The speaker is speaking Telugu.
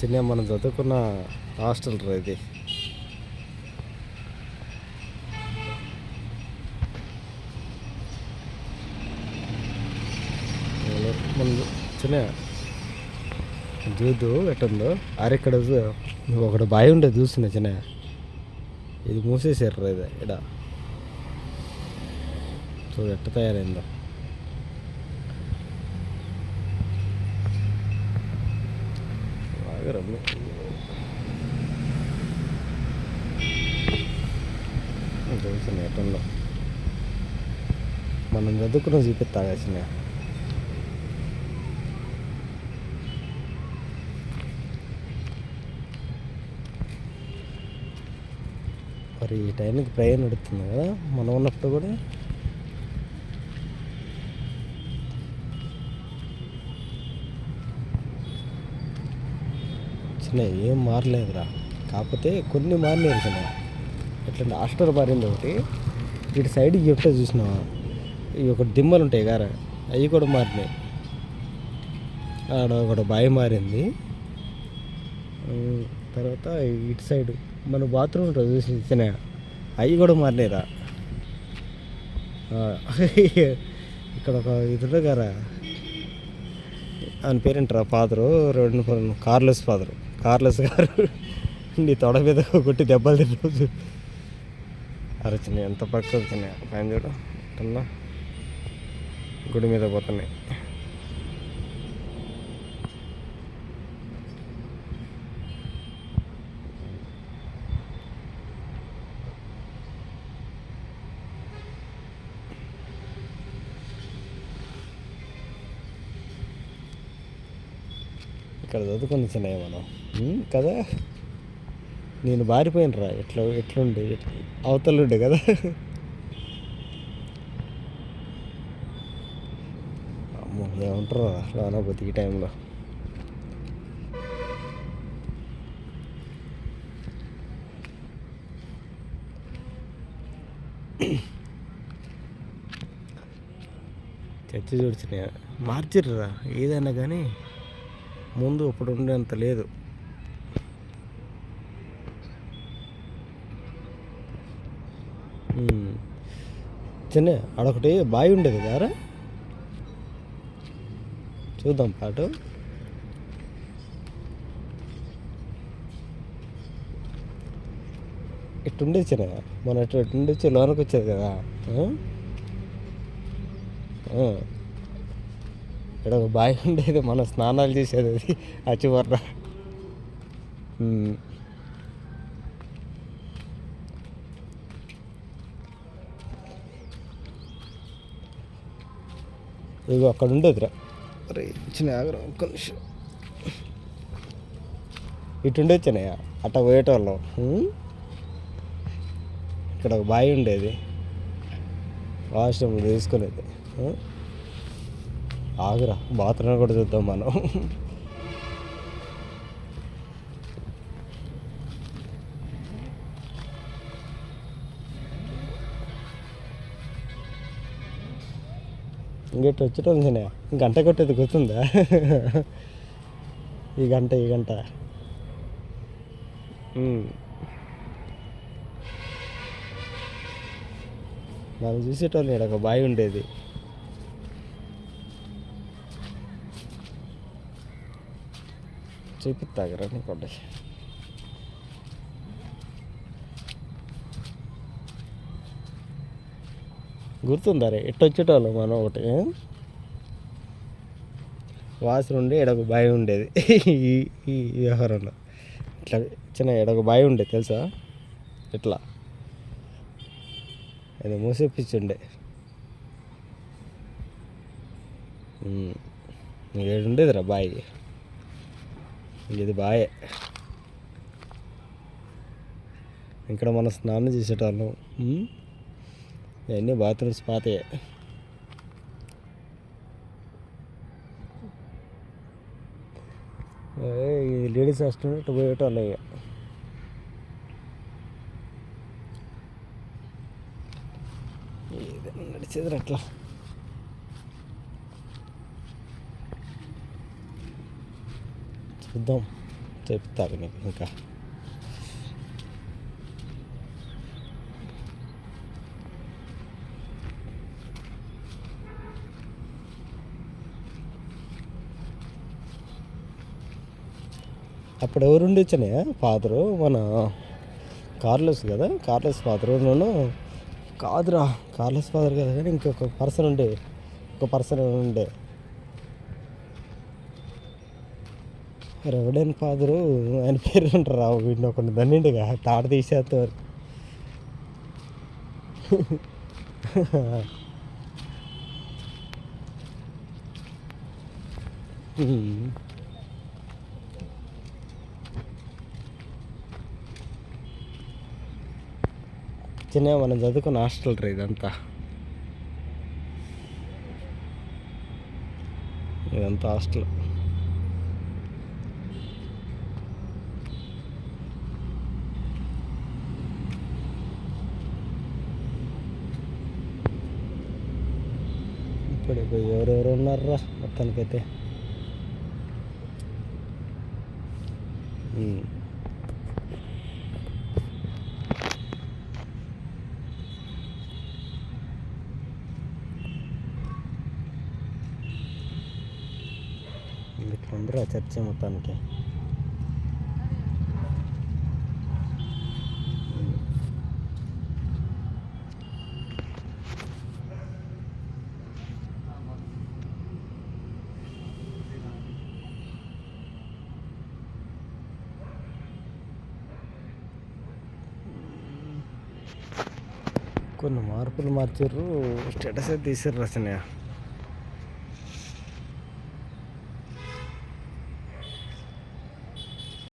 చిన్న మనం చదువుకున్న హాస్టల్ రా ఇది. మన చిన్న చూద్దు ఎట్టుందో అరెక్కడ ఒకటి బావి ఉండేది చూస్తున్నా చిన్న. ఇది మూసేసారు రా ఇది ఇక్కడ. చూడు ఎట్ట తయారైందో. బాగా రమ్మి చూస్తున్నా ఎట్టుందో. మనం చదువుకున్న చూపిస్తాగా చిన్న. మరి ఈ టైంకి ట్రైన్ నడుస్తుంది కదా మనం ఉన్నప్పుడు కూడా. చిన్న ఏం మారలేదురా, కాకపోతే కొన్ని మారినాయి చిన్న. ఎట్లా హాస్టల్ మారింది ఒకటి, ఇటు సైడ్కి చెప్తే చూసినావా ఇవి ఒకటి దిమ్మలు ఉంటాయి గారా, అవి కూడా మారినాయి. ఆడ ఒకటి బావి మారింది. తర్వాత ఇటు సైడ్ మన బాత్రూమ్ ఉంటుంది చూసి ఇచ్చిన, అవి కూడా మారినాయిరా. ఇక్కడ ఒక ఇది గారా, ఆయన పేరేంటారా ఫాదరు, కార్లెస్ ఫాదరు, కార్లెస్ గారు నీ తొడ మీద కొట్టి దెబ్బలు తిన్న అరచినాయి. ఎంత పక్క వచ్చినాయి పైన చూడు అన్నా, గుడి మీద పోతున్నాయి. ఇక్కడ చదువుకొని చిన్నయ్య మనం కదా. నేను బారిపోయినరా ఎట్లుండే అవతలుండే కదా. అమ్మో ఏమంటారా రానపోతే ఈ టైంలో. చర్చి చూడుచున్నాయా మార్చిర్రా ఏదైనా కానీ ముందు ఇప్పుడు ఉండేంత లేదు. చిన్న అడొకటి బావి ఉండేది కారా, చూద్దాం పాటు. ఇట్టుండేది చిన్న, మన ఇటుండొచ్చి లోనకి వచ్చేది కదా. ఇక్కడ ఒక బావి ఉండేది, మనం స్నానాలు చేసేది అది అచ్చివర్ర. ఇగో అక్కడ ఉండేదిరా. అరే చిన్న ఆగరా ఒక్క నిమిషం. ఇటుండే చిన్నయ్య అట్ట పోయేటోళ్ళం. ఇక్కడ ఒక బావి ఉండేది, వాష్రూమ్ తీసుకునేది. ఆగురా బాత్రూమ్ కూడా చూద్దాం మనం. ఇంకెట్టు వచ్చేటోళ్ళు చిన్న, గంట కొట్టేది గుర్తుందా? ఈ గంట మనం చూసేటోళ్ళు. ఇక్కడ ఒక బావి ఉండేది. చూపిస్తాగరా నీకోటి. గుర్తుందా రే ఎట్టు వచ్చేటోళ్ళు మనం ఒకటి. వాసన ఉండి ఎడొక బావి ఉండేది ఈ వ్యవహారంలో. ఇట్లా చిన్న ఎడొక బావి ఉండేది తెలుసా, ఇట్లా అది మూసేపించుండే. ఏడుండేదిరా బావి, ఇది బాయే. ఇక్కడ మనం స్నానం చేసేటోళ్ళం. ఇవన్నీ బాత్రూమ్స్ పాతయే. లేడీస్ హాస్టల్ ఇటు పోయేటోళ్ళం ఇక. నడిచేది అట్లా. చూద్దాం చెప్తాను నీకు ఇంకా. అప్పుడు ఎవరుండి వచ్చినా ఫాదరు మన కార్లెస్ కదా, కార్లెస్ ఫాదరు నేను కాదురా, కార్లెస్ ఫాదర్ కదా కానీ ఇంకొక పర్సన్ ఉండే, ఒక పర్సన్ ఉండే రెవడెన్ ఫాదరు, ఆయన పేరు ఉంటారా వీడిని ఒకటి దండిండిగా తాట తీసేస్తారు. చిన్న మనం చదువుకున్న హాస్టల్ రా ఇదంతా, ఇదంతా హాస్టల్. ఇప్పుడు ఎవరెవరు ఉన్నారా మొత్తానికైతే. ఇట్లా ఉండరా చర్చ మొత్తానికి. కొన్ని మార్పులు మార్చారు, స్టేటస్ అయితే తీసారు రచన.